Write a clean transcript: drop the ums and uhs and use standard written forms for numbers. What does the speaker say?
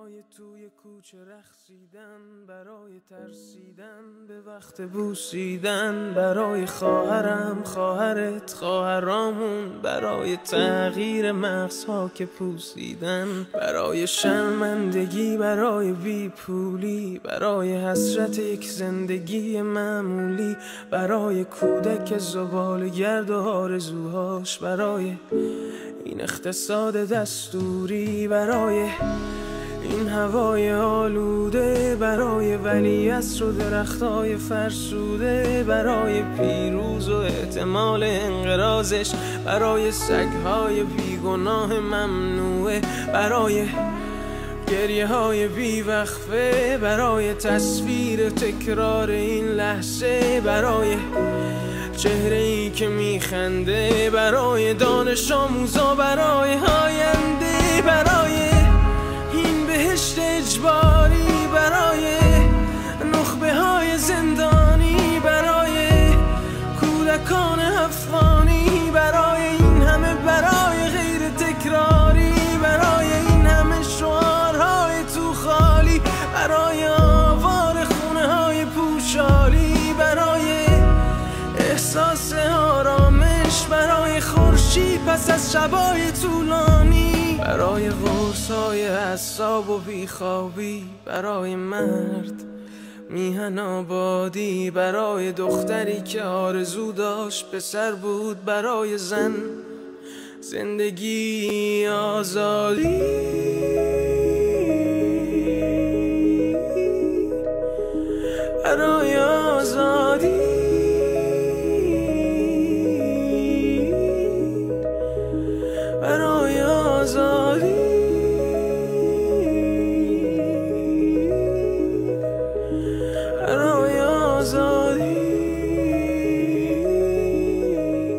برای توی کوچه رقصیدن، برای ترسیدن به وقت بوسیدن، برای خواهرم، خواهرت، خواهرامون، برای تغییر مغزها که پوسیدن، برای شرمندگی، برای بیپولی، برای حسرت یک زندگی معمولی، برای کودک زباله‌گرد و آرزوهاش، برای این اقتصاد دستوری، برای این هوای آلوده، برای ولیعصر و درختای فرسوده، برای پیروز و احتمال انقراضش، برای سگهای بیگناه ممنوعه، برای گریه های بیوقفه، برای تصویر تکرار این لحظه، برای چهره ای که میخنده، برای دانش آموزا، برای آینده، برای این بهشت اجباری، برای نخبه های زندانی، برای کودکان افغانی، برای این همه برای غیر تکراری، برای این همه شعارهای تو خالی، برای آوار خونه های پوشالی، برای احساس آرامش، برای خورشید پس از شبای طولانی، برای قرصای اعصاب و بیخوابی، برای مرد میهن آبادی، برای دختری که آرزو داشت پسر بود، برای زن زندگی آزادی، برای آزادی.